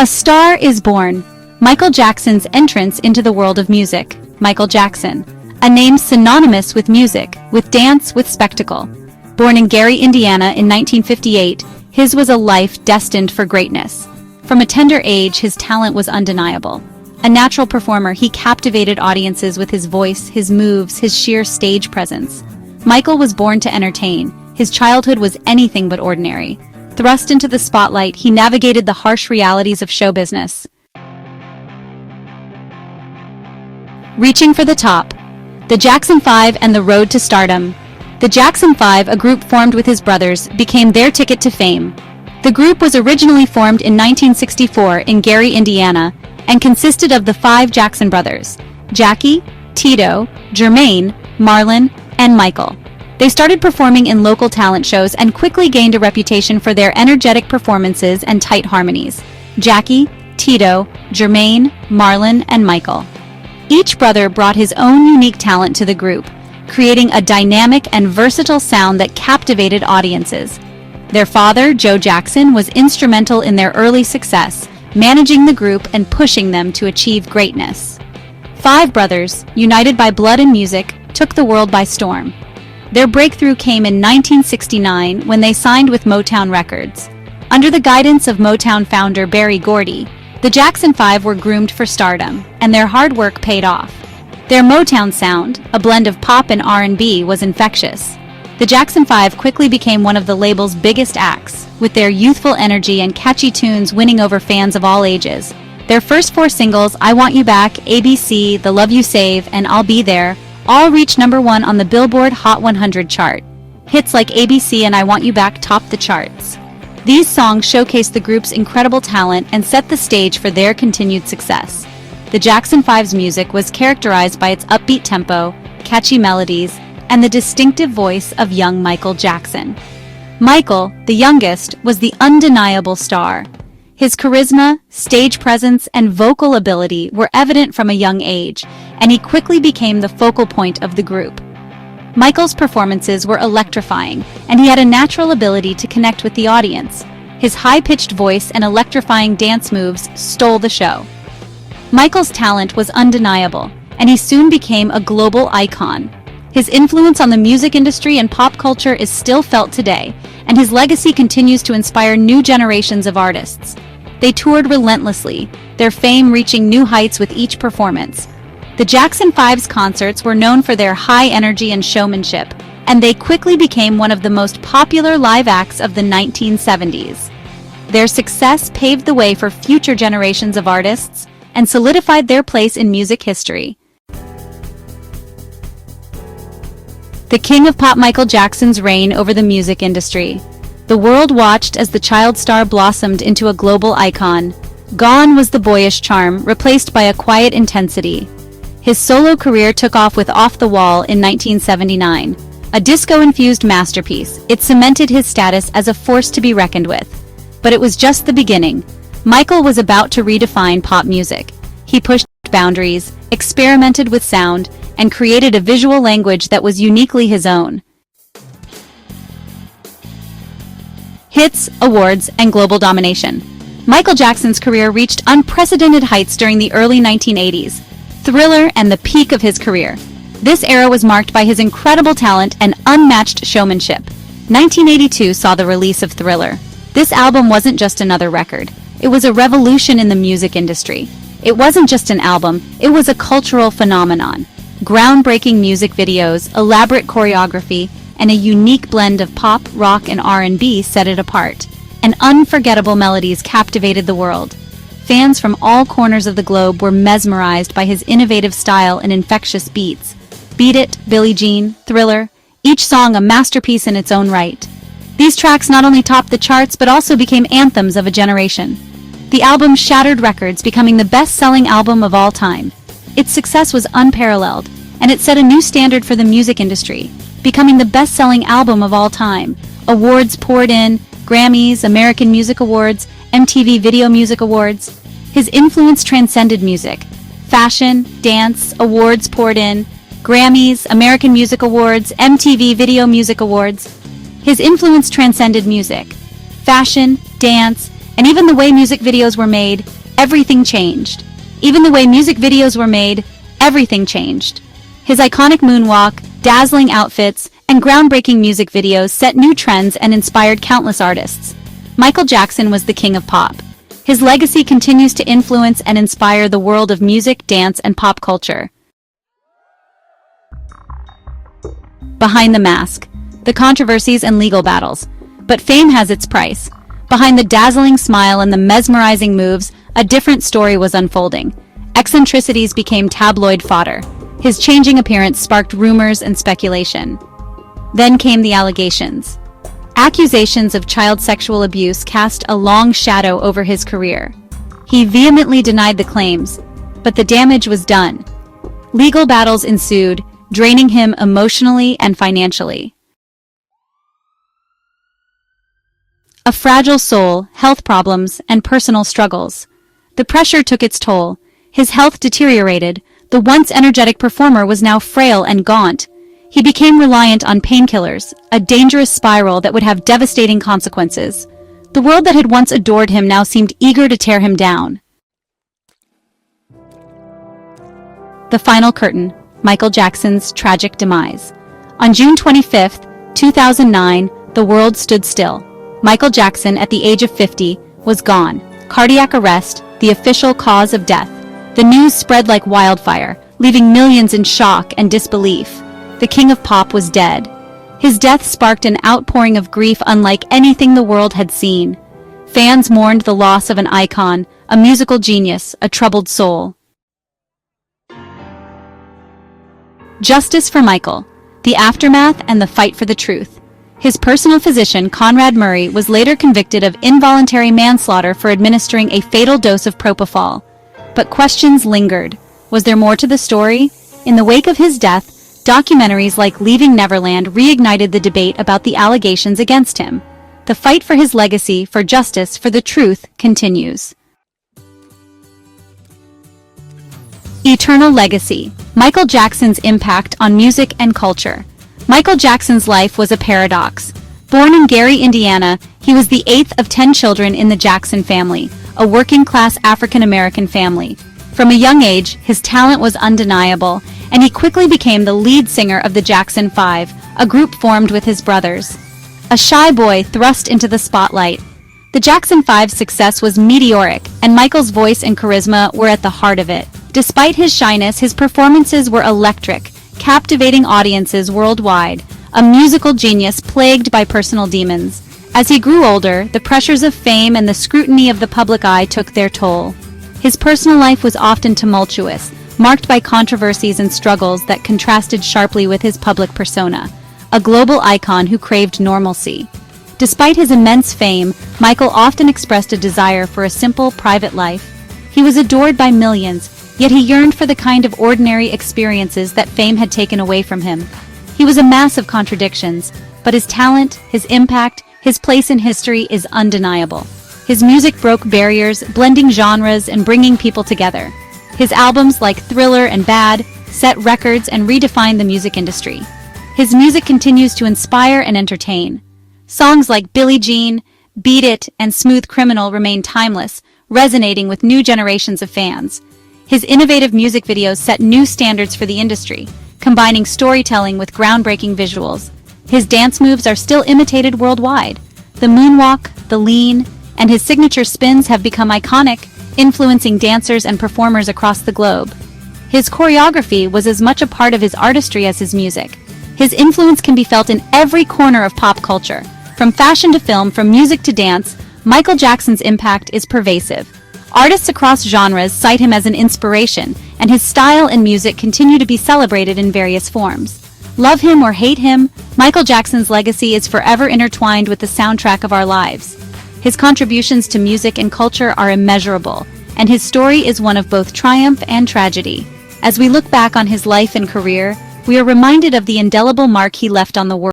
A star is born. Micheal Jackson's entrance into the world of music. Micheal Jackson, a name synonymous with music, with dance, with spectacle. Born in Gary, Indiana in 1958, his was a life destined for greatness. From a tender age, his talent was undeniable. A natural performer, he captivated audiences with his voice, his moves, his sheer stage presence. Micheal was born to entertain. His childhood was anything but ordinary. Thrust into the spotlight, he navigated the harsh realities of show business. Reaching for the top. The Jackson 5 and the road to stardom. The Jackson 5, a group formed with his brothers, became their ticket to fame. The group was originally formed in 1964 in Gary, Indiana, and consisted of the 5 Jackson brothers: Jackie, Tito, Jermaine, Marlon, and Micheal. They started performing in local talent shows and quickly gained a reputation for their energetic performances and tight harmonies. Jackie, Tito, Jermaine, Marlon, and Micheal. Each brother brought his own unique talent to the group, creating a dynamic and versatile sound that captivated audiences. Their father, Joe Jackson, was instrumental in their early success, managing the group and pushing them to achieve greatness. 5 brothers, united by blood and music, took the world by storm. Their breakthrough came in 1969 when they signed with Motown Records. Under the guidance of Motown founder Berry Gordy, the Jackson 5 were groomed for stardom, and their hard work paid off. Their Motown sound, a blend of pop and R&B, was infectious. The Jackson 5 quickly became one of the label's biggest acts, with their youthful energy and catchy tunes winning over fans of all ages. Their first 4 singles, I Want You Back, ABC, The Love You Save, and I'll Be There, all reached #1 on the Billboard Hot 100 chart. Hits like ABC and I Want You Back topped the charts. These songs showcased the group's incredible talent and set the stage for their continued success. The Jackson 5's music was characterized by its upbeat tempo, catchy melodies, and the distinctive voice of young Micheal Jackson. Micheal, the youngest, was the undeniable star. His charisma, stage presence, and vocal ability were evident from a young age, and he quickly became the focal point of the group. Micheal's performances were electrifying, and he had a natural ability to connect with the audience. His high-pitched voice and electrifying dance moves stole the show. Micheal's talent was undeniable, and he soon became a global icon. His influence on the music industry and pop culture is still felt today, and his legacy continues to inspire new generations of artists. They toured relentlessly, their fame reaching new heights with each performance. The Jackson 5's concerts were known for their high energy and showmanship, and they quickly became one of the most popular live acts of the 1970s. Their success paved the way for future generations of artists and solidified their place in music history. The king of pop, Micheal Jackson's reign over the music industry. The world watched as the child star blossomed into a global icon. Gone was the boyish charm, replaced by a quiet intensity. His solo career took off with Off the Wall in 1979. A disco-infused masterpiece, it cemented his status as a force to be reckoned with. But it was just the beginning. Micheal was about to redefine pop music. He pushed boundaries, experimented with sound, and created a visual language that was uniquely his own. Hits, awards, and global domination. Micheal Jackson's career reached unprecedented heights during the early 1980s. Thriller and the peak of his career. This era was marked by his incredible talent and unmatched showmanship. 1982 saw the release of Thriller. This album wasn't just another record. It was a revolution in the music industry. It wasn't just an album, it was a cultural phenomenon. Groundbreaking music videos, elaborate choreography, and a unique blend of pop, rock, and R&B set it apart. And unforgettable melodies captivated the world. Fans from all corners of the globe were mesmerized by his innovative style and infectious beats. Beat It, Billie Jean, Thriller, each song a masterpiece in its own right. These tracks not only topped the charts but also became anthems of a generation. The album shattered records, becoming the best-selling album of all time. Its success was unparalleled, and it set a new standard for the music industry, becoming the best-selling album of all time. Awards poured in, Grammys, American Music Awards, MTV Video Music Awards. His influence transcended music. Fashion, dance, awards poured in, Grammys, American Music Awards, MTV Video Music Awards. His influence transcended music. Fashion, dance, And even the way music videos were made, everything changed. Even the way music videos were made, everything changed. His iconic moonwalk, dazzling outfits, and groundbreaking music videos set new trends and inspired countless artists. Michael Jackson was the king of pop. His legacy continues to influence and inspire the world of music, dance, and pop culture. Behind the mask, the controversies and legal battles. But fame has its price. Behind the dazzling smile and the mesmerizing moves, a different story was unfolding. Eccentricities became tabloid fodder. His changing appearance sparked rumors and speculation. Then came the allegations. Accusations of child sexual abuse cast a long shadow over his career. He vehemently denied the claims, but the damage was done. Legal battles ensued, draining him emotionally and financially. A fragile soul, health problems, and personal struggles. The pressure took its toll. His health deteriorated. The once energetic performer was now frail and gaunt. He became reliant on painkillers, a dangerous spiral that would have devastating consequences. The world that had once adored him now seemed eager to tear him down. The final curtain, Michael Jackson's tragic demise. On June 25, 2009, the world stood still. Michael Jackson, at the age of 50, was gone. Cardiac arrest, the official cause of death. The news spread like wildfire, leaving millions in shock and disbelief. The king of pop was dead. His death sparked an outpouring of grief unlike anything the world had seen. Fans mourned the loss of an icon, a musical genius, a troubled soul. Justice for Michael, the aftermath and the fight for the truth. His personal physician, Conrad Murray, was later convicted of involuntary manslaughter for administering a fatal dose of propofol. But questions lingered. Was there more to the story? In the wake of his death, documentaries like Leaving Neverland reignited the debate about the allegations against him. The fight for his legacy, for justice, for the truth, continues. Eternal legacy. Michael Jackson's impact on music and culture. Michael Jackson's life was a paradox. Born in Gary, Indiana, he was the 8th of 10 children in the Jackson family, a working-class African-American family. From a young age, his talent was undeniable, and he quickly became the lead singer of the Jackson 5, a group formed with his brothers. A shy boy thrust into the spotlight. The Jackson 5's success was meteoric, and Michael's voice and charisma were at the heart of it. Despite his shyness, his performances were electric, captivating audiences worldwide, a musical genius plagued by personal demons. As he grew older, the pressures of fame and the scrutiny of the public eye took their toll. His personal life was often tumultuous, marked by controversies and struggles that contrasted sharply with his public persona, a global icon who craved normalcy. Despite his immense fame, Michael often expressed a desire for a simple, private life. He was adored by millions, yet he yearned for the kind of ordinary experiences that fame had taken away from him. He was a mass of contradictions, but his talent, his impact, his place in history is undeniable. His music broke barriers, blending genres and bringing people together. His albums like Thriller and Bad set records and redefined the music industry. His music continues to inspire and entertain. Songs like Billie Jean, Beat It, and Smooth Criminal remain timeless, resonating with new generations of fans. His innovative music videos set new standards for the industry, combining storytelling with groundbreaking visuals. His dance moves are still imitated worldwide. The moonwalk, the lean, and his signature spins have become iconic, influencing dancers and performers across the globe. His choreography was as much a part of his artistry as his music. His influence can be felt in every corner of pop culture. From fashion to film, from music to dance, Michael Jackson's impact is pervasive. Artists across genres cite him as an inspiration, and his style and music continue to be celebrated in various forms. Love him or hate him, Michael Jackson's legacy is forever intertwined with the soundtrack of our lives. His contributions to music and culture are immeasurable, and his story is one of both triumph and tragedy. As we look back on his life and career, we are reminded of the indelible mark he left on the world.